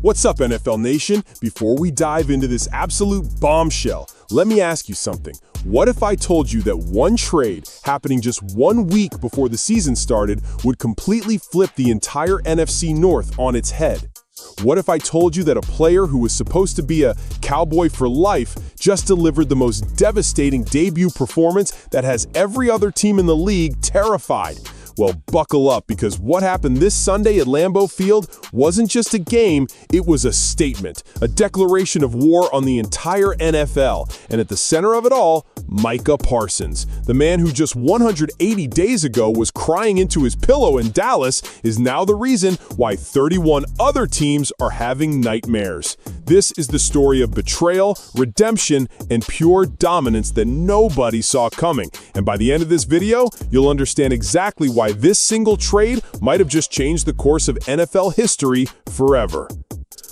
What's up, NFL Nation? Before we dive into this absolute bombshell, let me ask you something. What if I told you that one trade happening just 1 week before the season started would completely flip the entire NFC North on its head? What if I told you that a player who was supposed to be a Cowboy for life just delivered the most devastating debut performance that has every other team in the league terrified? Well, buckle up, because what happened this Sunday at Lambeau Field wasn't just a game, it was a statement, a declaration of war on the entire NFL. And at the center of it all, Micah Parsons, the man who just 180 days ago was crying into his pillow in Dallas, is now the reason why 31 other teams are having nightmares. This is the story of betrayal, redemption, and pure dominance that nobody saw coming. And by the end of this video, you'll understand exactly why this single trade might have just changed the course of NFL history forever.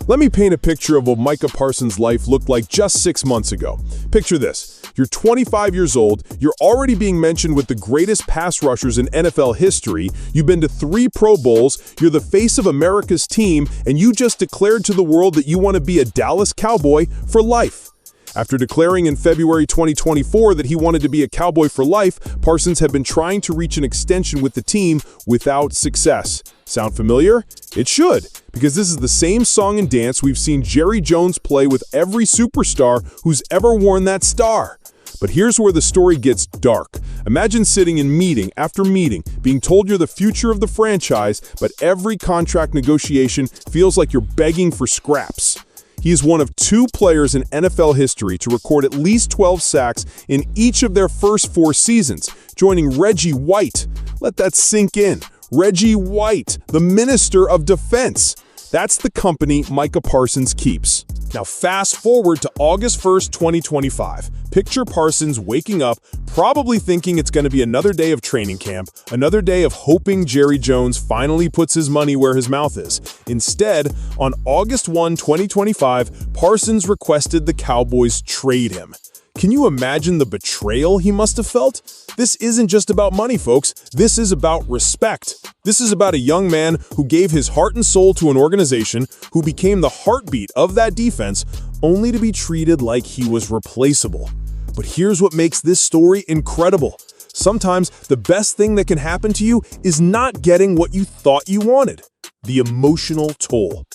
Let me paint a picture of what Micah Parsons' life looked like just 6 months ago. Picture this. You're 25 years old, you're already being mentioned with the greatest pass rushers in NFL history, you've been to 3 Pro Bowls, you're the face of America's team, and you just declared to the world that you want to be a Dallas Cowboy for life. After declaring in February 2024 that he wanted to be a Cowboy for life, Parsons had been trying to reach an extension with the team without success. Sound familiar? It should, because this is the same song and dance we've seen Jerry Jones play with every superstar who's ever worn that star. But here's where the story gets dark. Imagine sitting in meeting after meeting, being told you're the future of the franchise, but every contract negotiation feels like you're begging for scraps. He is one of 2 players in NFL history to record at least 12 sacks in each of their first 4 seasons, joining Reggie White. Let that sink in. Reggie White, the Minister of Defense. That's the company Micah Parsons keeps. Now fast forward to August 1st, 2025. Picture Parsons waking up, probably thinking it's going to be another day of training camp, another day of hoping Jerry Jones finally puts his money where his mouth is. Instead, on August 1, 2025, Parsons requested the Cowboys trade him. Can you imagine the betrayal he must have felt? This isn't just about money, folks. This is about respect. This is about a young man who gave his heart and soul to an organization, who became the heartbeat of that defense, only to be treated like he was replaceable. But here's what makes this story incredible. Sometimes the best thing that can happen to you is not getting what you thought you wanted. The emotional toll.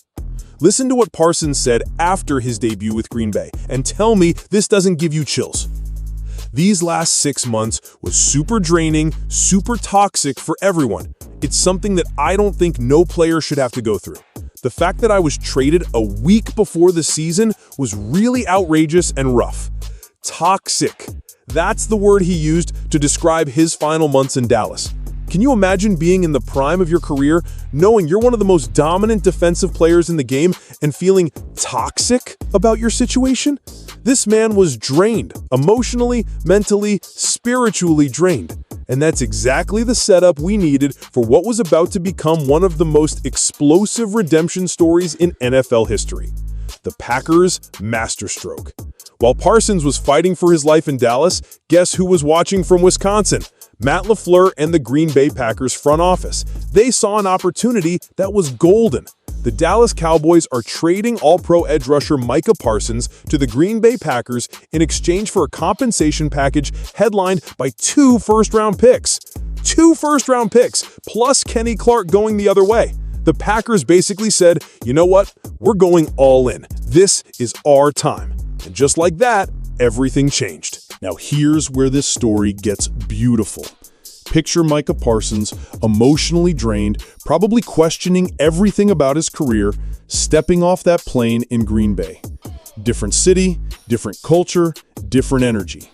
Listen to what Parsons said after his debut with Green Bay, and tell me this doesn't give you chills. These last 6 months was super draining, super toxic for everyone. It's something that I don't think no player should have to go through. The fact that I was traded a week before the season was really outrageous and rough. Toxic. That's the word he used to describe his final months in Dallas. Can you imagine being in the prime of your career, knowing you're one of the most dominant defensive players in the game, and feeling toxic about your situation? This man was drained, emotionally, mentally, spiritually drained. And that's exactly the setup we needed for what was about to become one of the most explosive redemption stories in NFL history. The Packers' masterstroke. While Parsons was fighting for his life in Dallas, guess who was watching from Wisconsin? Matt LaFleur and the Green Bay Packers front office. They saw an opportunity that was golden. The Dallas Cowboys are trading All-Pro edge rusher Micah Parsons to the Green Bay Packers in exchange for a compensation package headlined by 2 first-round picks. 2 first-round picks, plus Kenny Clark going the other way. The Packers basically said, you know what? We're going all in. This is our time. And just like that, everything changed. Now here's where this story gets beautiful. Picture Micah Parsons, emotionally drained, probably questioning everything about his career, stepping off that plane in Green Bay. Different city, different culture, different energy.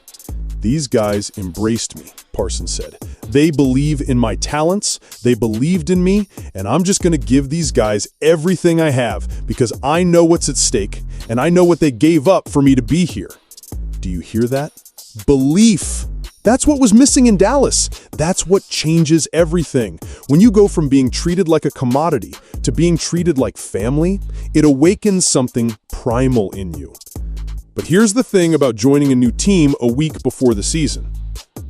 These guys embraced me, Parsons said. They believe in my talents, they believed in me, and I'm just going to give these guys everything I have because I know what's at stake, and I know what they gave up for me to be here. Do you hear that? Belief. That's what was missing in Dallas. That's what changes everything. When you go from being treated like a commodity to being treated like family, it awakens something primal in you. But here's the thing about joining a new team a week before the season.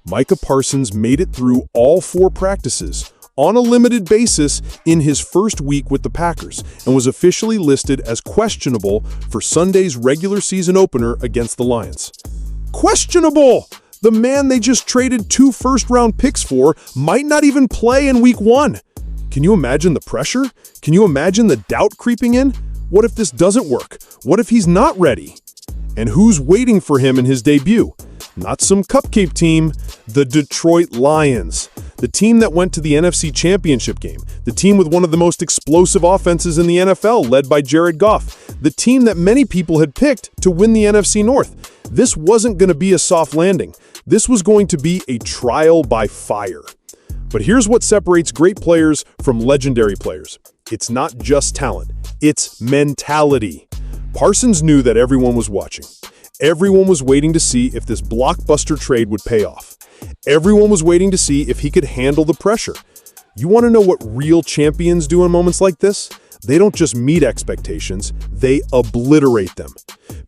Micah Parsons made it through all 4 practices, on a limited basis in his first week with the Packers and was officially listed as questionable for Sunday's regular season opener against the Lions. Questionable! The man they just traded 2 first-round picks for might not even play in week 1. Can you imagine the pressure? Can you imagine the doubt creeping in? What if this doesn't work? What if he's not ready? And who's waiting for him in his debut? Not some cupcake team, the Detroit Lions. The team that went to the NFC Championship game. The team with one of the most explosive offenses in the NFL, led by Jared Goff. The team that many people had picked to win the NFC North. This wasn't going to be a soft landing. This was going to be a trial by fire. But here's what separates great players from legendary players. It's not just talent, it's mentality. Parsons knew that everyone was watching. Everyone was waiting to see if this blockbuster trade would pay off. Everyone was waiting to see if he could handle the pressure. You want to know what real champions do in moments like this? They don't just meet expectations, they obliterate them.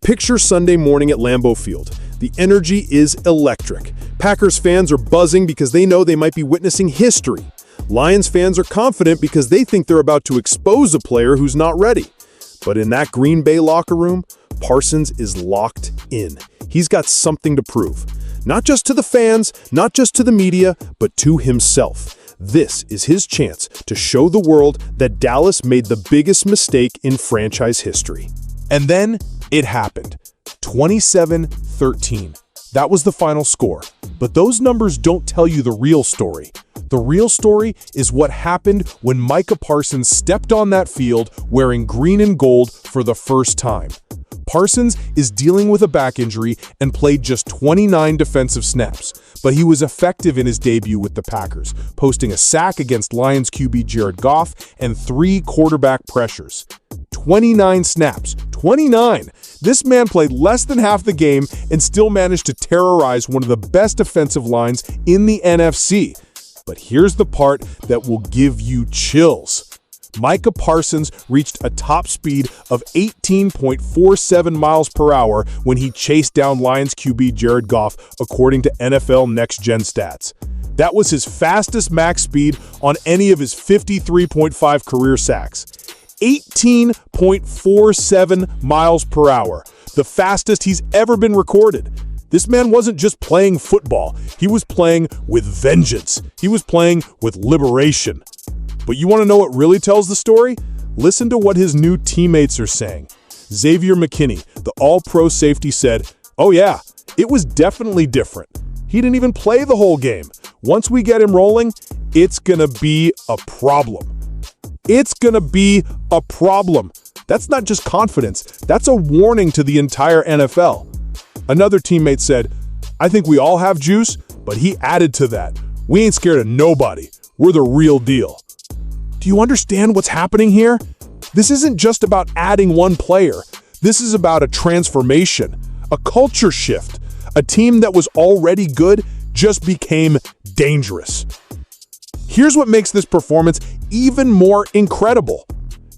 Picture Sunday morning at Lambeau Field. The energy is electric. Packers fans are buzzing because they know they might be witnessing history. Lions fans are confident because they think they're about to expose a player who's not ready. But in that Green Bay locker room, Parsons is locked in. He's got something to prove. Not just to the fans, not just to the media, but to himself. This is his chance to show the world that Dallas made the biggest mistake in franchise history. And then it happened. 27-13. That was the final score. But those numbers don't tell you the real story. The real story is what happened when MICAH Parsons stepped on that field wearing green and gold for the first time. Parsons is dealing with a back injury and played just 29 defensive snaps, but he was effective in his debut with the Packers, posting a sack against Lions QB Jared Goff and 3 quarterback pressures. 29 snaps. 29! This man played less than half the game and still managed to terrorize one of the best defensive lines in the NFC. But here's the part that will give you chills. MICAH Parsons reached a top speed of 18.47 miles per hour when he chased down Lions QB Jared Goff, according to NFL Next Gen Stats. That was his fastest max speed on any of his 53.5 career sacks. 18.47 miles per hour, the fastest he's ever been recorded. This man wasn't just playing football, he was playing with vengeance. He was playing with liberation. But you want to know what really tells the story? Listen to what his new teammates are saying. Xavier McKinney, the all-pro safety, said, "Oh yeah, it was definitely different. He didn't even play the whole game. Once we get him rolling, it's gonna be a problem." It's gonna be a problem. That's not just confidence, that's a warning to the entire NFL. Another teammate said, "I think we all have juice, but he added to that. We ain't scared of nobody. We're the real deal." Do you understand what's happening here? This isn't just about adding one player. This is about a transformation, a culture shift. A team that was already good just became dangerous. Here's what makes this performance even more incredible.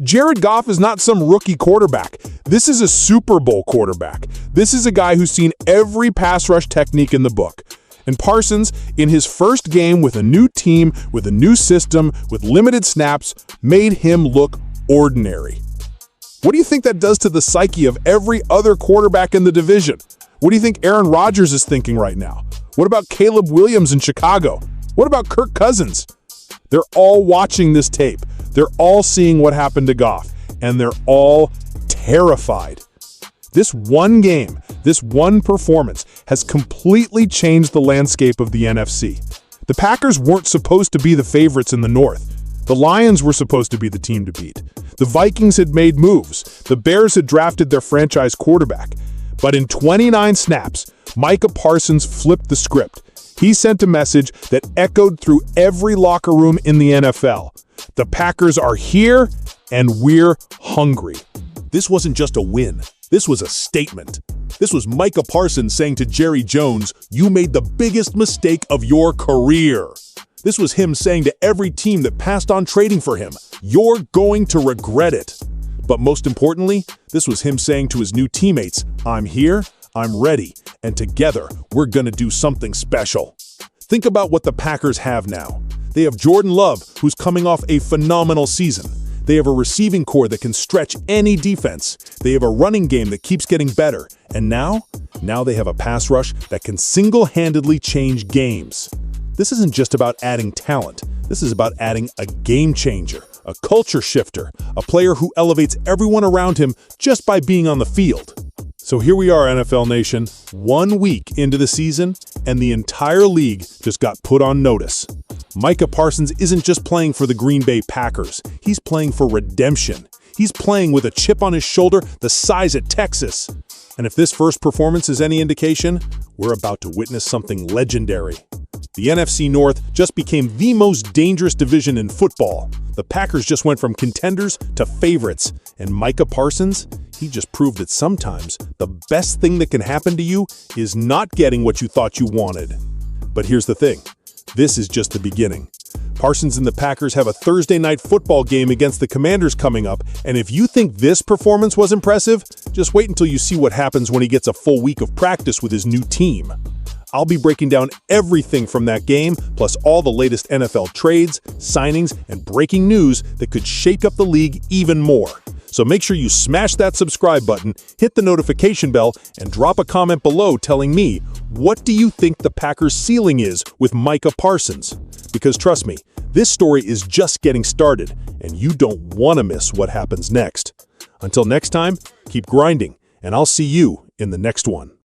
Jared Goff is not some rookie quarterback. This is a Super Bowl quarterback. This is a guy who's seen every pass rush technique in the book. And Parsons, in his first game with a new team, with a new system, with limited snaps, made him look ordinary. What do you think that does to the psyche of every other quarterback in the division? What do you think Aaron Rodgers is thinking right now? What about Caleb Williams in Chicago? What about Kirk Cousins? They're all watching this tape. They're all seeing what happened to Goff, and they're all terrified. This one game, this one performance has completely changed the landscape of the NFC. The Packers weren't supposed to be the favorites in the North. The Lions were supposed to be the team to beat. The Vikings had made moves. The Bears had drafted their franchise quarterback. But in 29 snaps, MICAH Parsons flipped the script. He sent a message that echoed through every locker room in the NFL. The Packers are here, and we're hungry. This wasn't just a win. This was a statement. This was MICAH Parsons saying to Jerry Jones, "You made the biggest mistake of your career." This was him saying to every team that passed on trading for him, "You're going to regret it." But most importantly, this was him saying to his new teammates, "I'm here, I'm ready, and together we're gonna do something special." Think about what the Packers have now. They have Jordan Love, who's coming off a phenomenal season. They have a receiving core that can stretch any defense. They have a running game that keeps getting better. And now they have a pass rush that can single-handedly change games. This isn't just about adding talent. This is about adding a game changer, a culture shifter, a player who elevates everyone around him just by being on the field. So here we are, NFL Nation, 1 week into the season, and the entire league just got put on notice. MICAH Parsons isn't just playing for the Green Bay Packers. He's playing for redemption. He's playing with a chip on his shoulder the size of Texas. And if this first performance is any indication, we're about to witness something legendary. The NFC North just became the most dangerous division in football. The Packers just went from contenders to favorites. And MICAH Parsons, he just proved that sometimes the best thing that can happen to you is not getting what you thought you wanted. But here's the thing. This is just the beginning. Parsons and the Packers have a Thursday night football game against the Commanders coming up, and if you think this performance was impressive, just wait until you see what happens when he gets a full week of practice with his new team. I'll be breaking down everything from that game, plus all the latest NFL trades, signings, and breaking news that could shake up the league even more. So make sure you smash that subscribe button, hit the notification bell, and drop a comment below telling me, what do you think the Packers' ceiling is with MICAH Parsons? Because trust me, this story is just getting started, and you don't want to miss what happens next. Until next time, keep grinding, and I'll see you in the next one.